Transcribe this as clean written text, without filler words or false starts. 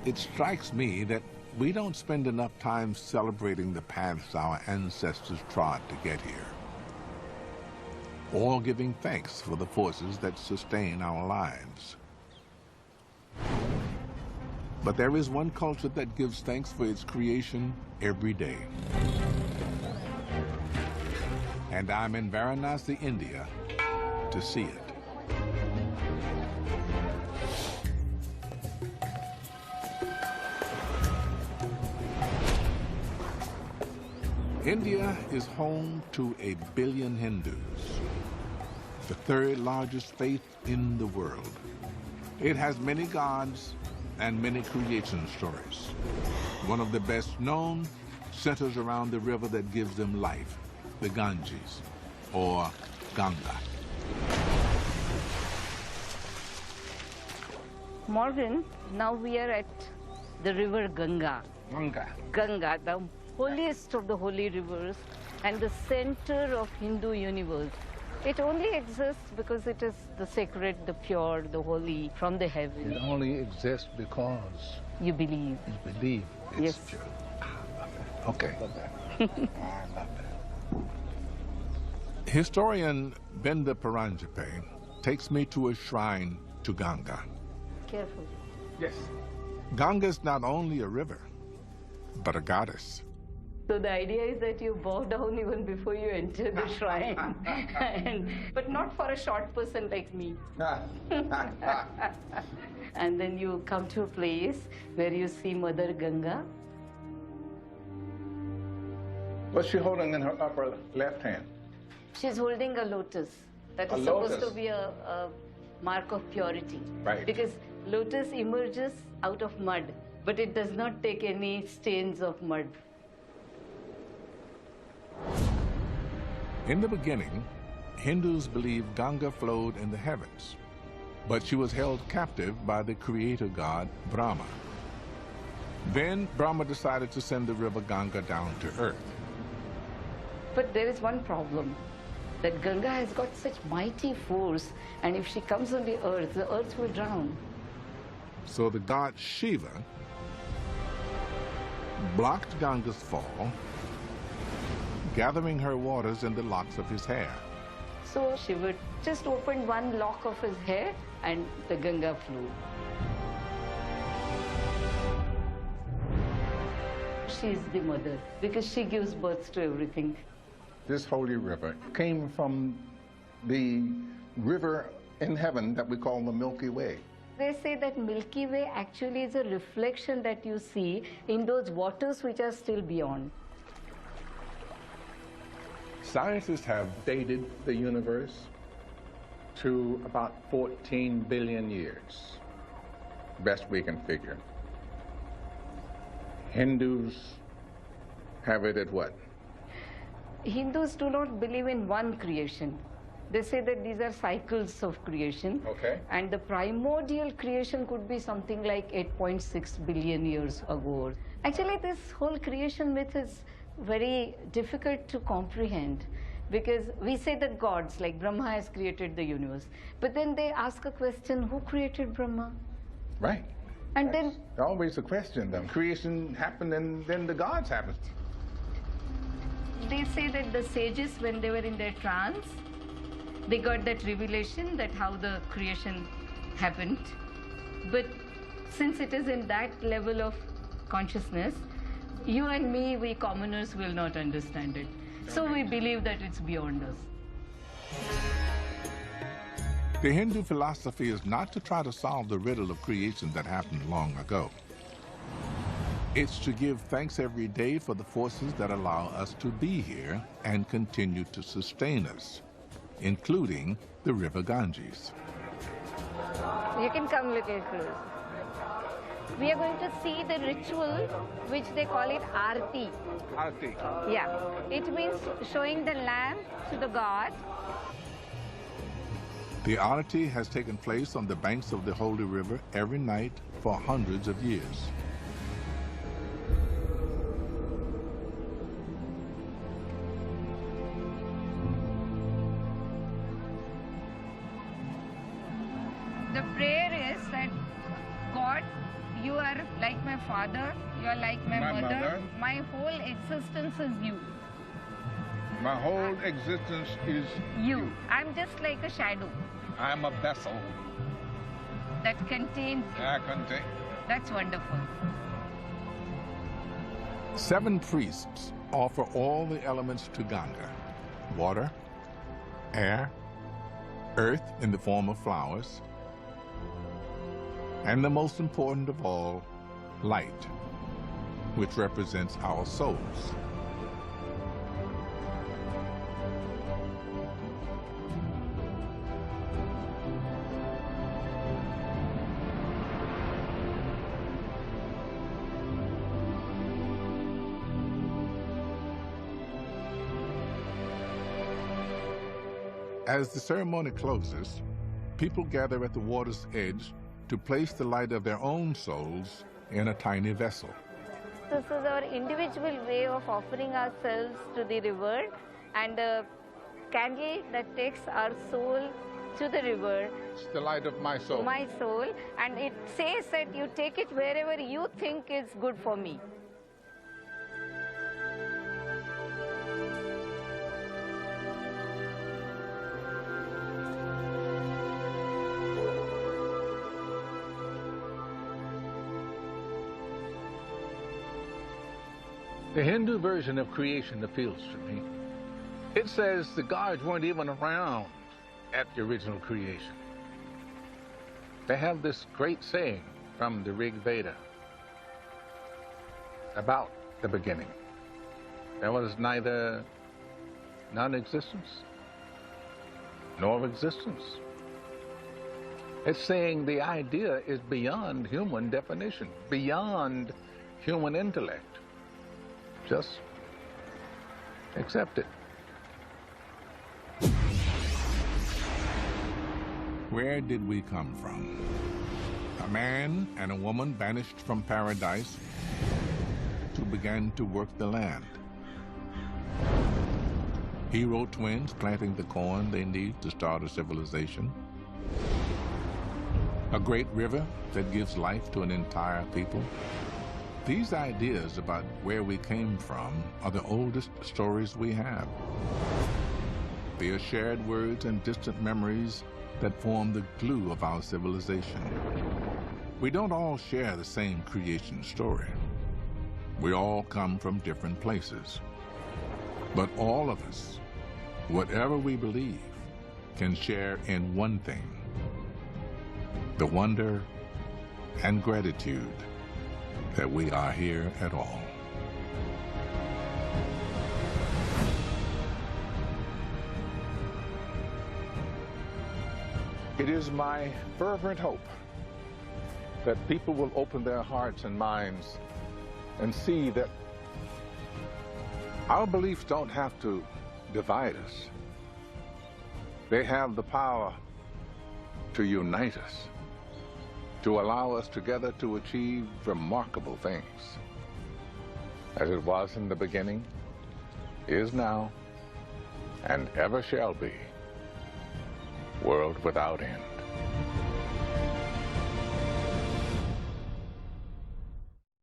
It strikes me that we don't spend enough time celebrating the paths our ancestors trod to get here, or giving thanks for the forces that sustain our lives. But there is one culture that gives thanks for its creation every day. And I'm in Varanasi, India, to see it. India is home to 1 billion Hindus, the third largest faith in the world. It has many gods and many creation stories. One of the best known centers around the river that gives them life, the Ganges, or Ganga. Morgan, now we are at the river Ganga. Ganga, the holiest of the holy rivers and the center of Hindu universe. It only exists because it is the sacred, the pure, the holy from the heavens. It only exists because you believe. You believe it's yes. true. I love that. Okay. Love that. I love that. Historian Benda Paranjape takes me to a shrine to Ganga. Careful. Yes. Ganga is not only a river, but a goddess. So the idea is that you bow down even before you enter the shrine, but not for a short person like me. And then you come to a place where you see Mother Ganga. What's she holding in her upper left hand? She's holding a lotus. That is supposed to be a mark of purity. Right. Because lotus emerges out of mud, but it does not take any stains of mud. In the beginning, Hindus believed Ganga flowed in the heavens, but she was held captive by the creator god Brahma. Then Brahma decided to send the river Ganga down to earth. But there is one problem, that Ganga has got such mighty force, and if she comes on the earth will drown. So the god Shiva blocked Ganga's fall, gathering her waters in the locks of his hair. So Shiva just opened one lock of his hair and the Ganga flew. She's the mother because she gives birth to everything. This holy river came from the river in heaven that we call the Milky Way. They say that Milky Way actually is a reflection that you see in those waters which are still beyond. Scientists have dated the universe to about 14 billion years, best we can figure. Hindus have it at what? Hindus do not believe in one creation. They say that these are cycles of creation. Okay. And the primordial creation could be something like 8.6 billion years ago. Actually, this whole creation myth is very difficult to comprehend because we say that gods like Brahma has created the universe, but then they ask a question, who created Brahma? Right. And That's always a question. Then creation happened and then the gods happened. They say that the sages, when they were in their trance, they got that revelation that how the creation happened. But since it is in that level of consciousness, you and me, we commoners, will not understand it. So we believe that it's beyond us. The Hindu philosophy is not to try to solve the riddle of creation that happened long ago. It's to give thanks every day for the forces that allow us to be here and continue to sustain us, including the river Ganges. You can come little closer. We are going to see the ritual, which they call it Aarti. Aarti. Yeah. It means showing the lamp to the god. The Aarti has taken place on the banks of the holy river every night for hundreds of years. The prayer is that God you are like my father, you are like my mother. My whole existence is you. My whole existence is You. I'm just like a shadow I'm a vessel. that contains you. I contain. That's wonderful. 7 priests offer all the elements to Ganga: water, air, earth in the form of flowers, and the most important of all, light, which represents our souls. As the ceremony closes, people gather at the water's edge to place the light of their own souls in a tiny vessel. This is our individual way of offering ourselves to the river, and a candle that takes our soul to the river. It's the light of my soul. My soul, and it says that you take it wherever you think is good for me. The Hindu version of creation appeals to me. It says the gods weren't even around at the original creation. They have this great saying from the Rig Veda about the beginning. There was neither non-existence nor existence. It's saying the idea is beyond human definition, beyond human intellect. Just accept it. Where did we come from? A man and a woman banished from paradise who began to work the land. Hero twins planting the corn they need to start a civilization. A great river that gives life to an entire people. These ideas about where we came from are the oldest stories we have. They are shared words and distant memories that form the glue of our civilization. We don't all share the same creation story. We all come from different places. But all of us, whatever we believe, can share in one thing: the wonder and gratitude that we are here at all. It is my fervent hope that people will open their hearts and minds and see that our beliefs don't have to divide us. They have the power to unite us, to allow us together to achieve remarkable things. As it was in the beginning, is now, and ever shall be, world without end.